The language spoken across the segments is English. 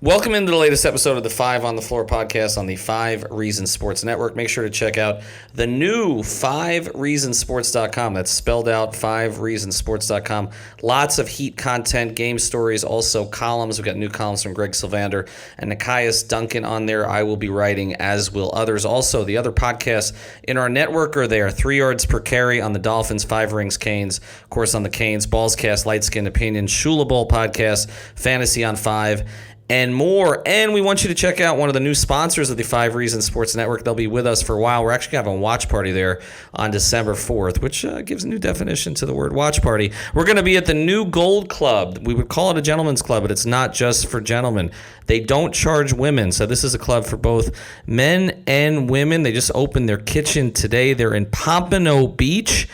Welcome into the latest episode of the 5 on the Floor podcast on the 5 Reasons Sports Network. Make sure to check out the new 5reasonsports.com. That's spelled out 5reasonsports.com. Lots of Heat content, game stories, also columns. We've got new columns from Greg Sylvander and Nikias Duncan on there. I will be writing, as will others. Also, the other podcasts in our network are there. 3 yards per carry on the Dolphins, 5 Rings Canes, of course on the Canes, Ballscast, Light Skin Opinion, Shula Bowl podcast, Fantasy on 5, and more. And we want you to check out one of the new sponsors of the 5 Reasons Sports Network. They'll be with us for a while. We're actually having a watch party there on December 4th, which gives a new definition to the word watch party. We're going to be at the new Gold Club. We would call it a gentleman's club, but it's not just for gentlemen. They don't charge women, so this is a club for both men and women. They just opened their kitchen today. They're in Pompano Beach.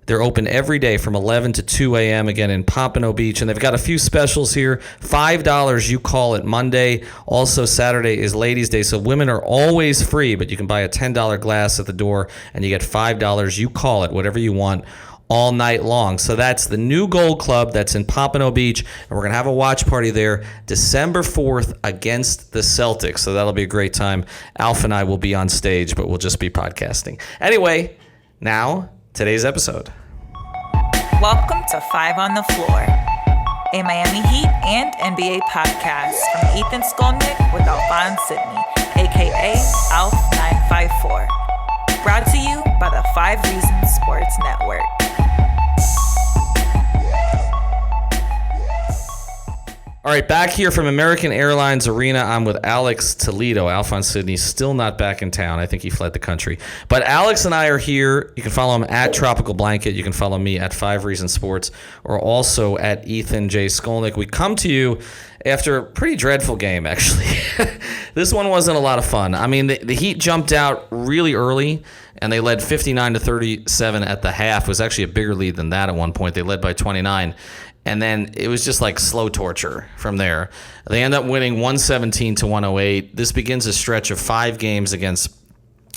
They're open every day from 11 to 2 a.m., again, in Pompano Beach. And they've got a few specials here. $5, you call it Monday. Also, Saturday is Ladies' Day, so women are always free, but you can buy a $10 glass at the door, and you get $5, you call it, whatever you want, all night long. So that's the new Gold Club that's in Pompano Beach, and we're going to have a watch party there December 4th against the Celtics. So that'll be a great time. Alf and I will be on stage, but we'll just be podcasting. Anyway, now today's episode. Welcome to 5 on the Floor, a Miami Heat and NBA podcast from Ethan Skolnick with Alphonse Sidney, aka Alf954. Brought to you by the 5 Reasons Sports Network. All right, back here from American Airlines Arena, I'm with Alex Toledo. Alphonse Sidney's still not back in town. I think he fled the country. But Alex and I are here. You can follow him at Tropical Blanket. You can follow me at 5 Reasons Sports, or also at Ethan J. Skolnick. We come to you after a pretty dreadful game, actually. This one wasn't a lot of fun. I mean, the Heat jumped out really early, and they led 59-37 at the half. It was actually a bigger lead than that at one point. They led by 29. And then it was just like slow torture from there. They end up winning 117-108. This begins a stretch of 5 games against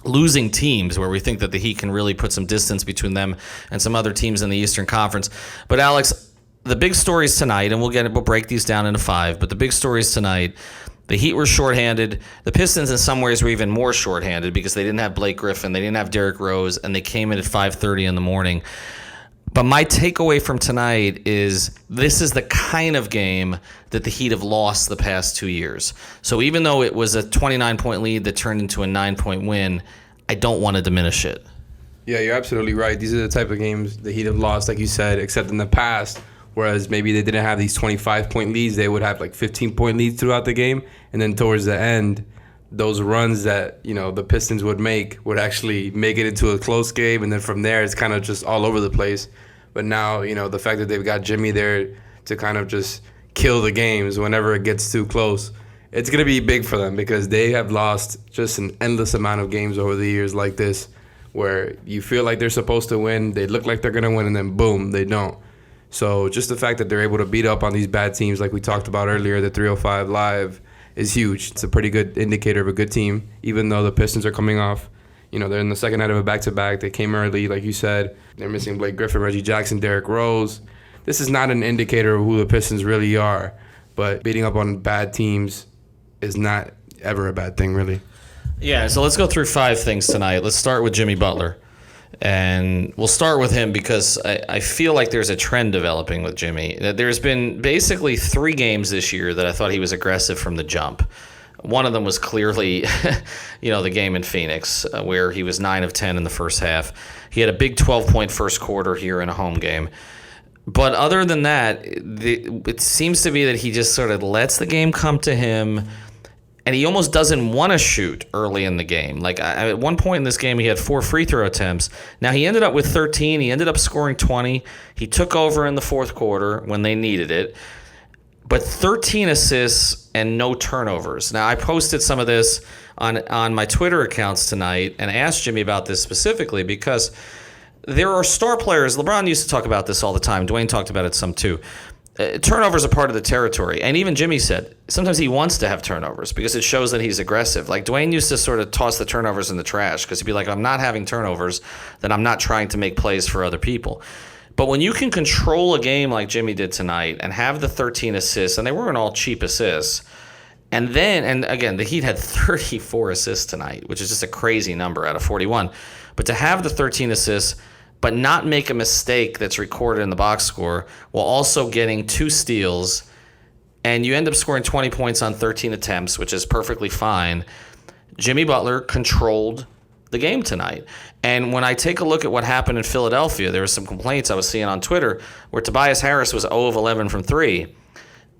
losing teams where we think that the Heat can really put some distance between them and some other teams in the Eastern Conference. But Alex, the big stories tonight, and we'll break these down into 5, but the big stories tonight, the Heat were shorthanded. The Pistons in some ways were even more shorthanded because they didn't have Blake Griffin, they didn't have Derrick Rose, and they came in at 5:30 in the morning. But my takeaway from tonight is this is the kind of game that the Heat have lost the past 2 years. So even though it was a 29-point lead that turned into a 9-point win, I don't want to diminish it. Yeah, you're absolutely right. These are the type of games the Heat have lost, like you said, except in the past, whereas maybe they didn't have these 25-point leads. They would have like 15-point leads throughout the game. And then towards the end, those runs that, the Pistons would make would actually make it into a close game, and then from there it's kind of just all over the place. But now, the fact that they've got Jimmy there to kind of just kill the games whenever it gets too close, it's going to be big for them because they have lost just an endless amount of games over the years like this where you feel like they're supposed to win, they look like they're going to win, and then boom, they don't. So just the fact that they're able to beat up on these bad teams like we talked about earlier, the 305 Live, is huge. It's a pretty good indicator of a good team, even though the Pistons are coming off. They're in the second night of a back-to-back. They came early, like you said. They're missing Blake Griffin, Reggie Jackson, Derrick Rose. This is not an indicator of who the Pistons really are, but beating up on bad teams is not ever a bad thing, really. Yeah, so let's go through 5 things tonight. Let's start with Jimmy Butler. And we'll start with him because I feel like there's a trend developing with Jimmy. There's been basically 3 games this year that I thought he was aggressive from the jump. One of them was clearly, the game in Phoenix where he was 9 of 10 in the first half. He had a big 12-point first quarter here in a home game. But other than that, it seems to be that he just sort of lets the game come to him, and he almost doesn't want to shoot early in the game. Like at one point in this game, he had 4 free throw attempts. Now he ended up with 13. He ended up scoring 20. He took over in the fourth quarter when they needed it. But 13 assists and no turnovers. Now I posted some of this on my Twitter accounts tonight and asked Jimmy about this specifically because there are star players. LeBron used to talk about this all the time. Dwayne talked about it some too. Turnovers are part of the territory. And even Jimmy said sometimes he wants to have turnovers because it shows that he's aggressive. Like Dwayne used to sort of toss the turnovers in the trash because he'd be like, I'm not having turnovers, then I'm not trying to make plays for other people. But when you can control a game like Jimmy did tonight and have the 13 assists, and they weren't all cheap assists, And again, the Heat had 34 assists tonight, which is just a crazy number out of 41. But to have the 13 assists, but not make a mistake that's recorded in the box score, while also getting 2 steals, and you end up scoring 20 points on 13 attempts, which is perfectly fine. Jimmy Butler controlled the game tonight. And when I take a look at what happened in Philadelphia, there were some complaints I was seeing on Twitter where Tobias Harris was 0 of 11 from 3.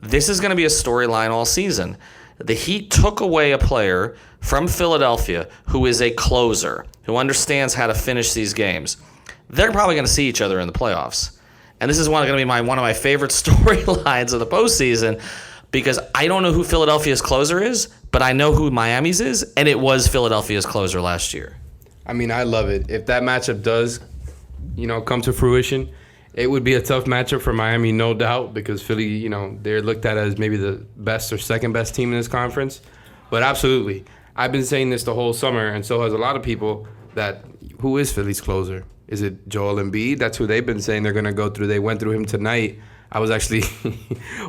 This is going to be a storyline all season. The Heat took away a player from Philadelphia who is a closer, who understands how to finish these games. They're probably going to see each other in the playoffs. And this is going to be one of my favorite storylines of the postseason, because I don't know who Philadelphia's closer is, but I know who Miami's is, and it was Philadelphia's closer last year. I mean, I love it. If that matchup does, come to fruition, it would be a tough matchup for Miami, no doubt, because Philly, they're looked at as maybe the best or second best team in this conference. But absolutely, I've been saying this the whole summer, and so has a lot of people, that who is Philly's closer? Is it Joel Embiid? That's who they've been saying they're going to go through. They went through him tonight. I was actually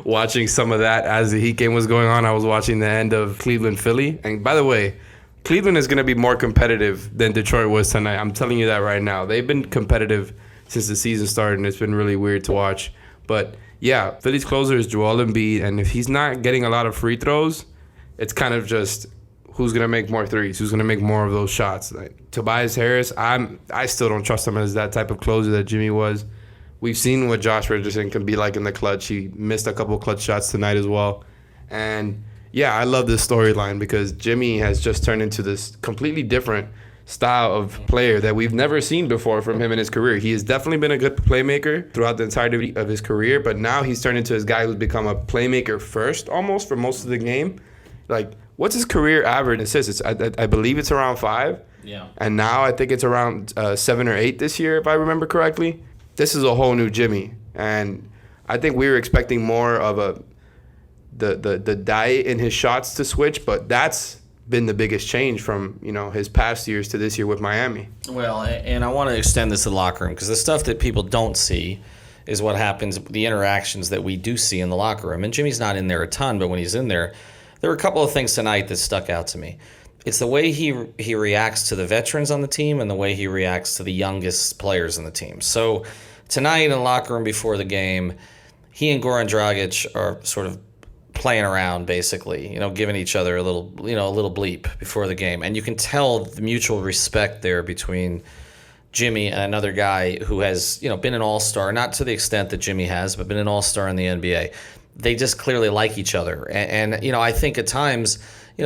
watching some of that as the Heat game was going on. I was watching the end of Cleveland-Philly. And by the way, Cleveland is going to be more competitive than Detroit was tonight. I'm telling you that right now. They've been competitive since the season started, and it's been really weird to watch. But, yeah, Philly's closer is Joel Embiid, and if he's not getting a lot of free throws, it's kind of just who's going to make more threes, who's going to make more of those shots. Like Tobias Harris, I still don't trust him as that type of closer that Jimmy was. We've seen what Josh Richardson can be like in the clutch. He missed a couple clutch shots tonight as well. And, yeah, I love this storyline because Jimmy has just turned into this completely different style of player that we've never seen before from him in his career. He has definitely been a good playmaker throughout the entirety of his career, but now he's turned into this guy who's become a playmaker first almost for most of the game. Like, what's his career average in assists? I believe it's around 5. Yeah. And now I think it's around 7 or 8 this year, if I remember correctly. This is a whole new Jimmy, and I think we were expecting more of the diet in his shots to switch, but that's been the biggest change from his past years to this year with Miami. Well, and I want to extend this to the locker room because the stuff that people don't see is what happens, the interactions that we do see in the locker room. And Jimmy's not in there a ton, but when he's in there, there were a couple of things tonight that stuck out to me. It's the way he reacts to the veterans on the team and the way he reacts to the youngest players on the team. So tonight in the locker room before the game, he and Goran Dragic are sort of playing around, basically, giving each other a little bleep before the game. And you can tell the mutual respect there between Jimmy and another guy who has, been an all-star, not to the extent that Jimmy has, but been an all-star in the NBA. They just clearly like each other. And I think at times,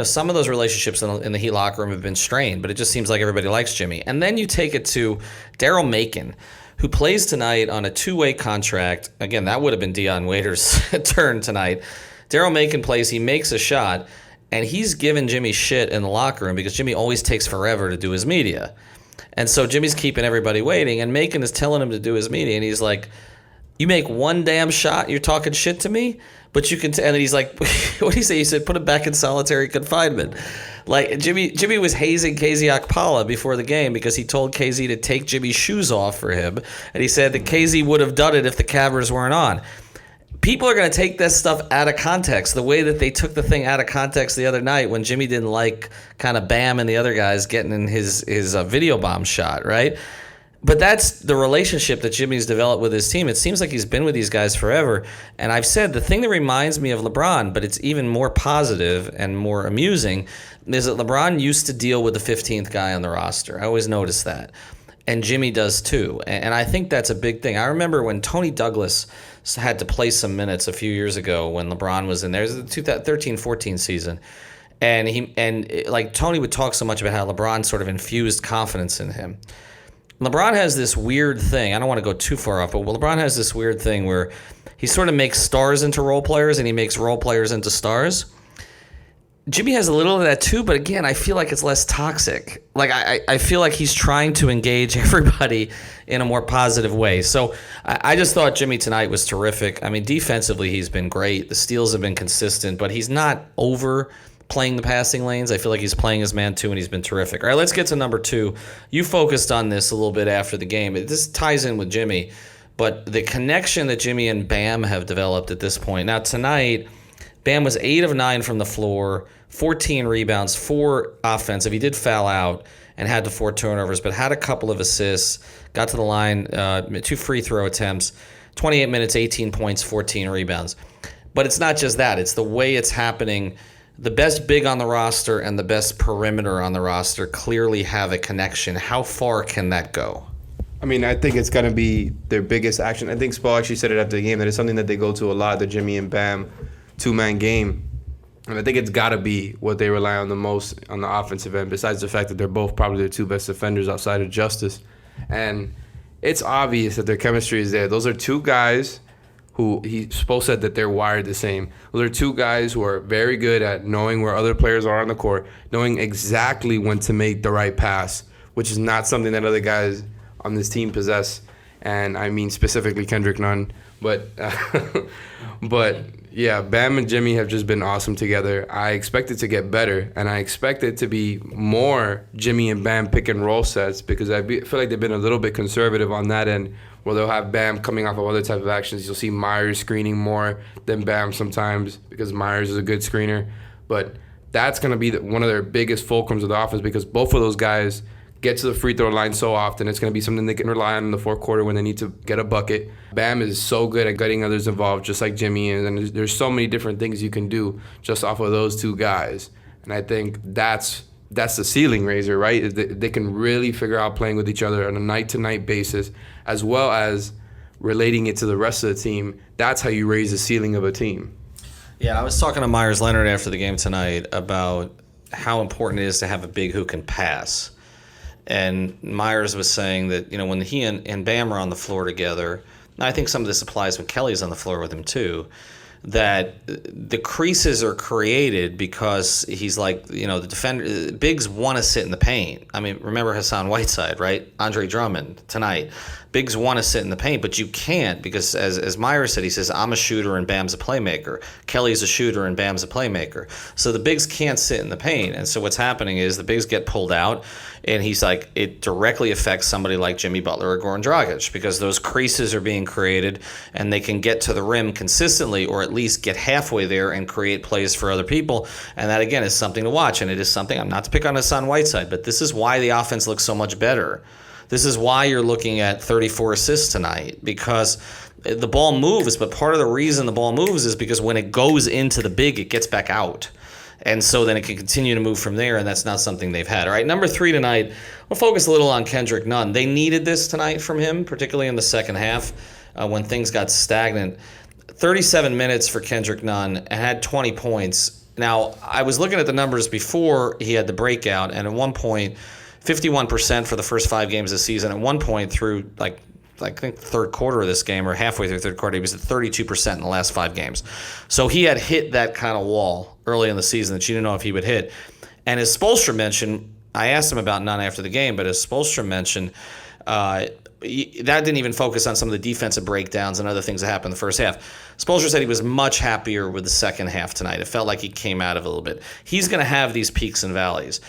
some of those relationships in the Heat locker room have been strained, but it just seems like everybody likes Jimmy. And then you take it to Daryl Macon, who plays tonight on a 2-way contract. Again, that would have been Dion Waiters' turn tonight. Daryl Macon plays, he makes a shot, and he's giving Jimmy shit in the locker room because Jimmy always takes forever to do his media. And so Jimmy's keeping everybody waiting, and Macon is telling him to do his media, and he's like, you make one damn shot, you're talking shit to me? But you can and then he's like, what did he say? He said, put him back in solitary confinement. Like, Jimmy was hazing KZ Okpala before the game because he told KZ to take Jimmy's shoes off for him, and he said that KZ would have done it if the cameras weren't on. People are going to take this stuff out of context, the way that they took the thing out of context the other night when Jimmy didn't like kind of Bam and the other guys getting in his video bomb shot, right? But that's the relationship that Jimmy's developed with his team. It seems like he's been with these guys forever. And I've said the thing that reminds me of LeBron, but it's even more positive and more amusing, is that LeBron used to deal with the 15th guy on the roster. I always notice that. And Jimmy does too. And I think that's a big thing. I remember when Tony Douglas had to play some minutes a few years ago when LeBron was in there. It was the 2013-14 season. And Tony would talk so much about how LeBron sort of infused confidence in him. LeBron has this weird thing. I don't want to go too far off, but LeBron has this weird thing where he sort of makes stars into role players and he makes role players into stars. Jimmy has a little of that too, but again, I feel like it's less toxic. Like I feel like he's trying to engage everybody in a more positive way. So I just thought Jimmy tonight was terrific. I mean, defensively, he's been great. The steals have been consistent, but he's not playing the passing lanes. I feel like he's playing his man too, and he's been terrific. All right, let's get to number 2. You focused on this a little bit after the game. This ties in with Jimmy, but the connection that Jimmy and Bam have developed at this point. Now, tonight, Bam was 8 of 9 from the floor, 14 rebounds, 4 offensive. He did foul out and had the 4 turnovers, but had a couple of assists, got to the line, 2 free throw attempts, 28 minutes, 18 points, 14 rebounds. But it's not just that. It's the way it's happening. The best big on the roster and the best perimeter on the roster clearly have a connection. How far can that go? I mean, I think it's going to be their biggest action. I think Spo actually said it after the game, that it's something that they go to a lot, the Jimmy and Bam two-man game. And I think it's got to be what they rely on the most on the offensive end, besides the fact that they're both probably the 2 best defenders outside of Justice. And it's obvious that their chemistry is there. Those are 2 guys who Spo said that they're wired the same. Those are 2 guys who are very good at knowing where other players are on the court, knowing exactly when to make the right pass, which is not something that other guys on this team possess. And I mean specifically Kendrick Nunn. But yeah, Bam and Jimmy have just been awesome together. I expect it to get better, and I expect it to be more Jimmy and Bam pick and roll sets, because feel like they've been a little bit conservative on that end, where they'll have Bam coming off of other type of actions. You'll see Myers screening more than Bam sometimes, because Myers is a good screener. But that's going to be one of their biggest fulcrums of the offense, because both of those guys get to the free throw line so often. It's going to be something they can rely on in the fourth quarter when they need to get a bucket. Bam is so good at getting others involved, just like Jimmy is, and there's so many different things you can do just off of those 2 guys. And I think that's the ceiling raiser, right? Is they can really figure out playing with each other on a night-to-night basis, as well as relating it to the rest of the team. That's how you raise the ceiling of a team. Yeah, I was talking to Myers Leonard after the game tonight about how important it is to have a big who can pass. And Myers was saying that, when he and Bam are on the floor together, and I think some of this applies when Kelly's on the floor with him too, that the creases are created because he's like, the defender, bigs want to sit in the paint. I mean, remember Hassan Whiteside, right? Andre Drummond tonight. Bigs want to sit in the paint, but you can't, because as Myers said, he says, I'm a shooter and Bam's a playmaker. Kelly's a shooter and Bam's a playmaker. So the bigs can't sit in the paint. And so what's happening is the bigs get pulled out, and he's like, it directly affects somebody like Jimmy Butler or Goran Dragic, because those creases are being created and they can get to the rim consistently, or at least get halfway there and create plays for other people. And that, again, is something to watch. And it is something, I'm not to pick on Hassan Whiteside, but this is why the offense looks so much better. This is why you're looking at 34 assists tonight, because the ball moves, but part of the reason the ball moves is because when it goes into the big, it gets back out. And so then it can continue to move from there, and that's not something they've had. All right, number 3 tonight, we'll focus a little on Kendrick Nunn. They needed this tonight from him, particularly in the second half when things got stagnant. 37 minutes for Kendrick Nunn and had 20 points. Now, I was looking at the numbers before he had the breakout, and at one point, 51% for the first 5 games of the season. At one point through, I think third quarter of this game, or halfway through third quarter, he was at 32% in the last 5 games. So he had hit that kind of wall early in the season that you didn't know if he would hit. And as Spoelstra mentioned, I asked him about Nunn after the game, but as Spoelstra mentioned, that didn't even focus on some of the defensive breakdowns and other things that happened in the first half. Spoelstra said he was much happier with the second half tonight. It felt like he came out of it a little bit. He's going to have these peaks and valleys.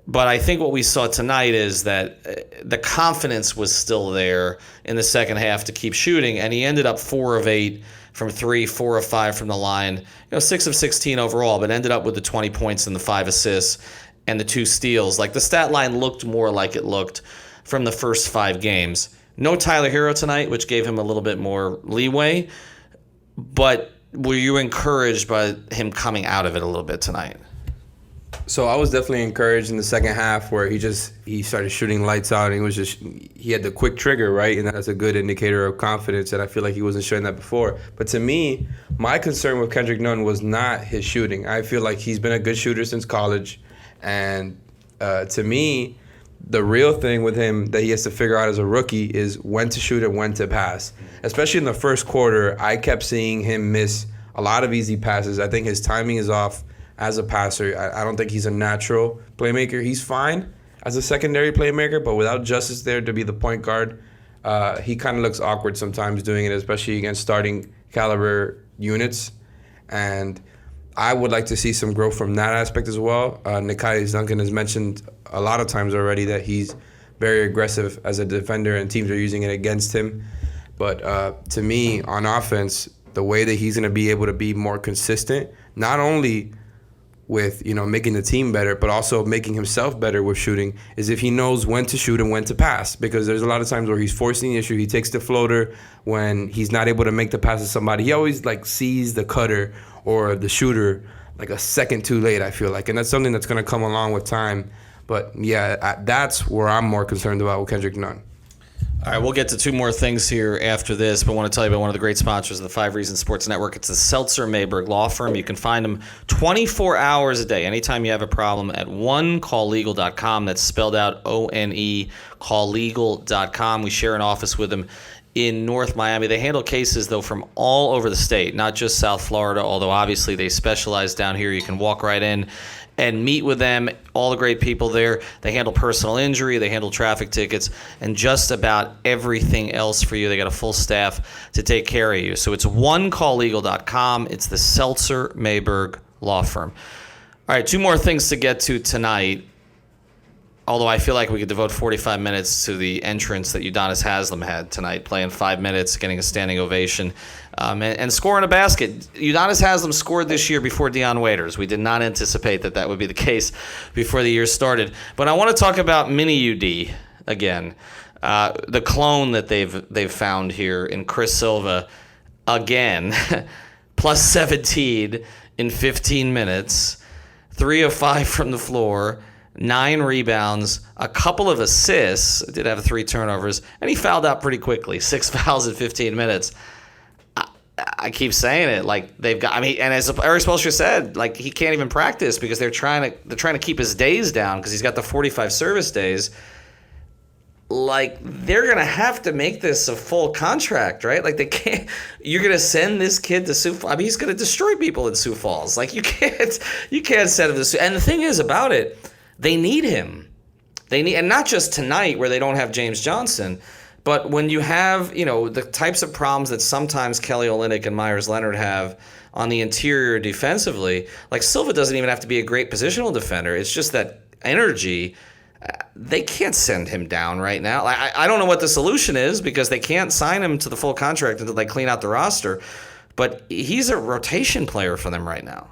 But I think what we saw tonight is that the confidence was still there in the second half to keep shooting, and he ended up 4 of 8 from 3, 4 of 5 from the line, 6 of 16 overall, but ended up with the 20 points and the 5 assists and the 2 steals. Like, the stat line looked more like it looked from the first 5 games. No Tyler Hero tonight, which gave him a little bit more leeway, but were you encouraged by him coming out of it a little bit tonight? So I was definitely encouraged in the second half, where he started shooting lights out, and he had the quick trigger, right? And that's a good indicator of confidence, and I feel like he wasn't showing that before. But to me, my concern with Kendrick Nunn was not his shooting. I feel like he's been a good shooter since college, and to me, the real thing with him that he has to figure out as a rookie is when to shoot and when to pass. Especially in the first quarter, I kept seeing him miss a lot of easy passes. I think his timing is off as a passer. I don't think he's a natural playmaker. He's fine as a secondary playmaker, but without Justice there to be the point guard, he kind of looks awkward sometimes doing it, especially against starting caliber units. And I would like to see some growth from that aspect as well. Nekias Duncan has mentioned a lot of times already that he's very aggressive as a defender, and teams are using it against him. But to me, on offense, the way that he's going to be able to be more consistent, not only with, making the team better, but also making himself better with shooting, is if he knows when to shoot and when to pass. Because there's a lot of times where he's forcing the issue. He takes the floater when he's not able to make the pass to somebody. He always sees the cutter or the shooter a second too late, I feel like. And that's something that's going to come along with time. But yeah, that's where I'm more concerned about with Kendrick Nunn. All right, we'll get to two more things here after this, but I want to tell you about one of the great sponsors of the 5 Reasons Sports Network. It's the Seltzer Mayberg Law Firm. You can find them 24 hours a day. Anytime you have a problem at onecalllegal.com. That's spelled out O-N-E, calllegal.com. We share an office with them in North Miami. They handle cases, though, from all over the state, not just South Florida, although obviously they specialize down here. You can walk right in and meet with them, all the great people there. They handle personal injury, they handle traffic tickets, and just about everything else for you. They got a full staff to take care of you. So it's onecalllegal.com. It's the Seltzer Mayberg Law Firm. All right, two more things to get to tonight, although I feel like we could devote 45 minutes to the entrance that Udonis Haslem had tonight, playing 5 minutes, getting a standing ovation, and scoring a basket. Udonis Haslem scored this year before Dion Waiters. We did not anticipate that would be the case before the year started. But I want to talk about Mini UD again, the clone that they've found here in Chris Silva again, plus 17 in 15 minutes, 3 of 5 from the floor, 9 rebounds, a couple of assists, did have 3 turnovers, and he fouled out pretty quickly. 6 fouls in 15 minutes. I keep saying it, they've got. And as Eric Spoelstra said, he can't even practice because they're trying to keep his days down because he's got the 45 service days. They're gonna have to make this a full contract, right? They can't. You're gonna send this kid to Sioux Falls. He's gonna destroy people in Sioux Falls. You can't send him to Sioux. And the thing is about it, they need him. And not just tonight where they don't have James Johnson, but when you have, the types of problems that sometimes Kelly Olynyk and Myers Leonard have on the interior defensively, Silva doesn't even have to be a great positional defender. It's just that energy. They can't send him down right now. I don't know what the solution is because they can't sign him to the full contract until they clean out the roster. But he's a rotation player for them right now.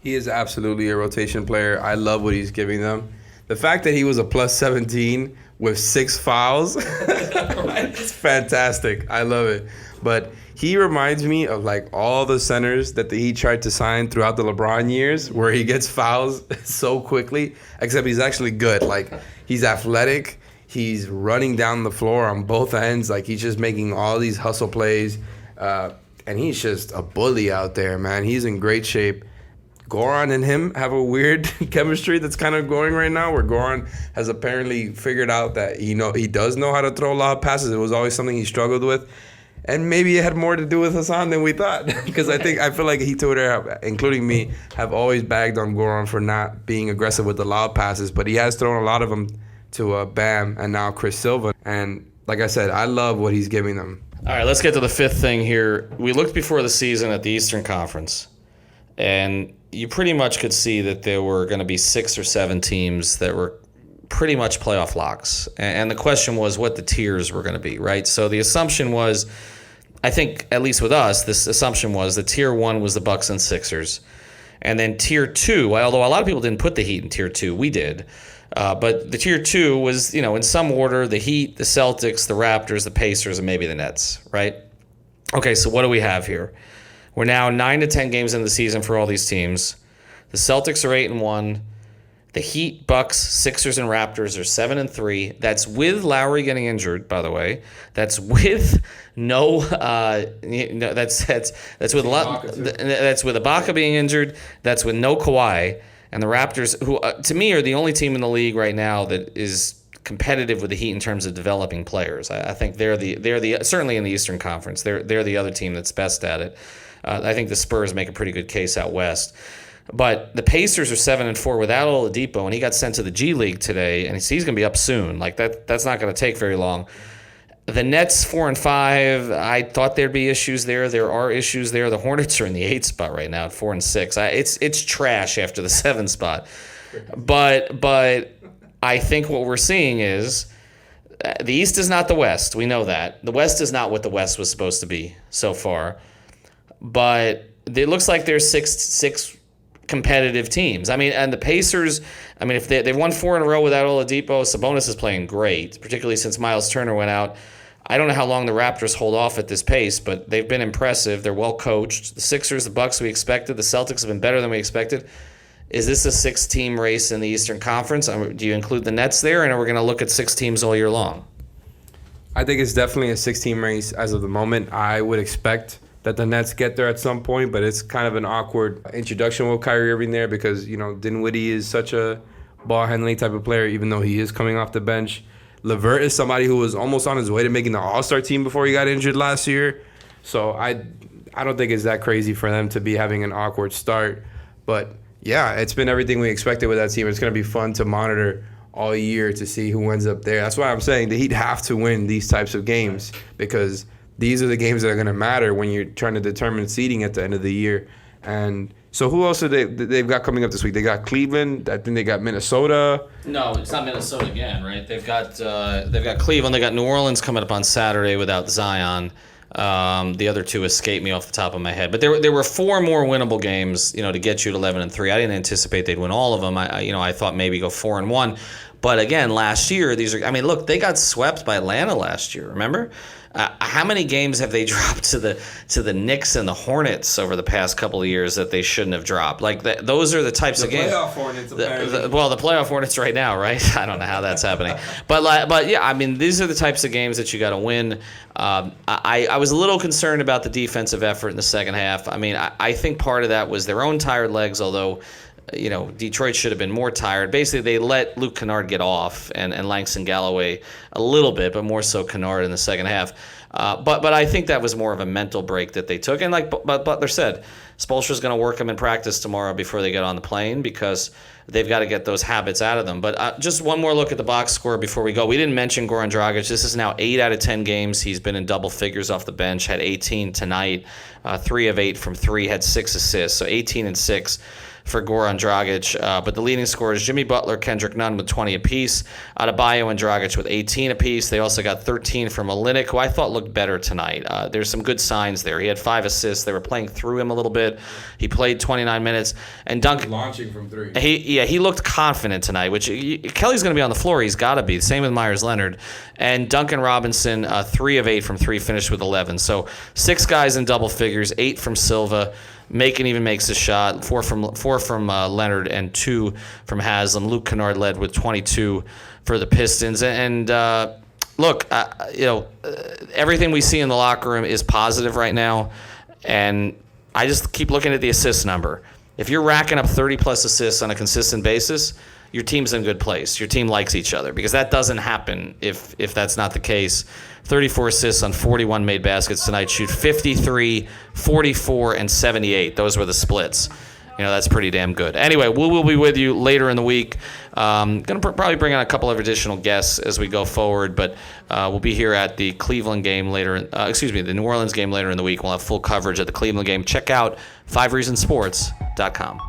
He is absolutely a rotation player. I love what he's giving them. The fact that he was a plus 17 with 6 fouls, it's fantastic. I love it. But he reminds me of all the centers that the Heat tried to sign throughout the LeBron years where he gets fouls so quickly, except he's actually good. He's athletic. He's running down the floor on both ends. He's just making all these hustle plays. And he's just a bully out there, man. He's in great shape. Goran and him have a weird chemistry that's kind of going right now, where Goran has apparently figured out that he does know how to throw a lot of passes. It was always something he struggled with, and maybe it had more to do with Hassan than we thought. Because I feel like Heat Twitter, including me, have always bagged on Goran for not being aggressive with the loud passes, but he has thrown a lot of them to Bam and now Chris Silva. And like I said, I love what he's giving them. All right, let's get to the fifth thing here. We looked before the season at the Eastern Conference, and you pretty much could see that there were going to be 6 or 7 teams that were pretty much playoff locks. And the question was what the tiers were going to be, right? So the assumption was, I think, at least with us, this assumption was that tier 1 was the Bucks and Sixers. And then tier 2, although a lot of people didn't put the Heat in tier 2, we did. But the tier 2 was, in some order, the Heat, the Celtics, the Raptors, the Pacers, and maybe the Nets, right? Okay, so what do we have here? We're now 9 to 10 games into the season for all these teams. The Celtics are 8-1. The Heat, Bucks, Sixers, and Raptors are 7-3. That's with Lowry getting injured, by the way. That's with that's with Ibaka being injured. That's with no Kawhi. And the Raptors, who to me are the only team in the league right now that is competitive with the Heat in terms of developing players. I think they're the certainly in the Eastern Conference. They're the other team that's best at it. I think the Spurs make a pretty good case out west. But the Pacers are 7-4 without Oladipo, and he got sent to the G League today, and he's going to be up soon. That's not going to take very long. The Nets 4-5. I thought there'd be issues there. There are issues there. The Hornets are in the 8th spot right now at 4-6. It's trash after the 7th spot. But I think what we're seeing is the East is not the West. We know that. The West is not what the West was supposed to be so far. But it looks like there's six competitive teams. I mean, and the Pacers, I mean, if they've won 4 in a row without Oladipo, Sabonis is playing great, particularly since Miles Turner went out. I don't know how long the Raptors hold off at this pace, but they've been impressive. They're well coached. The Sixers, the Bucks we expected. The Celtics have been better than we expected. Is this a 6-team race in the Eastern Conference? Do you include the Nets there, and are we going to look at 6 teams all year long? I think it's definitely a 6-team race as of the moment. I would expect that the Nets get there at some point, but it's kind of an awkward introduction with Kyrie Irving there because, Dinwiddie is such a ball-handling type of player, even though he is coming off the bench. LeVert is somebody who was almost on his way to making the All-Star team before he got injured last year. So I don't think it's that crazy for them to be having an awkward start. But, yeah, it's been everything we expected with that team. It's going to be fun to monitor all year to see who ends up there. That's why I'm saying the Heat have to win these types of games because these are the games that are going to matter when you're trying to determine seeding at the end of the year. And so who else they've got coming up this week? They got Cleveland. I think they got Minnesota. No, it's not Minnesota again, right? They've got Cleveland. They got New Orleans coming up on Saturday without Zion. The other 2 escape me off the top of my head, but there were 4 more winnable games, to get you to 11-3. I didn't anticipate they'd win all of them. I thought maybe go 4-1, but again, last year look, they got swept by Atlanta last year. Remember? How many games have they dropped to the Knicks and the Hornets over the past couple of years that they shouldn't have dropped? Like those are the types of games. The playoff Hornets, apparently. The playoff Hornets right now, right? I don't know how that's happening, but yeah, I mean, these are the types of games that you got to win. I was a little concerned about the defensive effort in the second half. I mean, I think part of that was their own tired legs, although. Detroit should have been more tired. Basically, they let Luke Kennard get off and Langston Galloway a little bit, but more so Kennard in the second half. But I think that was more of a mental break that they took. And like Butler said, Spoelstra's going to work them in practice tomorrow before they get on the plane because they've got to get those habits out of them. But just one more look at the box score before we go. We didn't mention Goran Dragic. This is now 8 out of 10 games. He's been in double figures off the bench, had 18 tonight, 3 of 8 from 3, had 6 assists, so 18 and 6. For Goran Dragic, but the leading scorers Jimmy Butler, Kendrick Nunn with 20 apiece, Adebayo and Dragic with 18 apiece. They also got 13 from Olynyk, who I thought looked better tonight. There's some good signs there. He had 5 assists. They were playing through him a little bit. He played 29 minutes, and Duncan launching from 3. He looked confident tonight. Which Kelly's going to be on the floor. He's got to be. Same with Myers Leonard, and Duncan Robinson, 3 of 8 from 3, finished with 11. So 6 guys in double figures, 8 from Silva. Macon even makes a shot. 4 from Leonard and 2 from Haslam. Luke Kennard led with 22 for the Pistons. And look, everything we see in the locker room is positive right now. And I just keep looking at the assist number. If you're racking up 30-plus assists on a consistent basis, your team's in good place. Your team likes each other because that doesn't happen if that's not the case. 34 assists on 41 made baskets tonight. Shoot 53, 44, and 78. Those were the splits. That's pretty damn good. Anyway, we will be with you later in the week. Going to probably bring on a couple of additional guests as we go forward, but we'll be here at the Cleveland game later. The New Orleans game later in the week. We'll have full coverage at the Cleveland game. Check out 5reasonsports.com.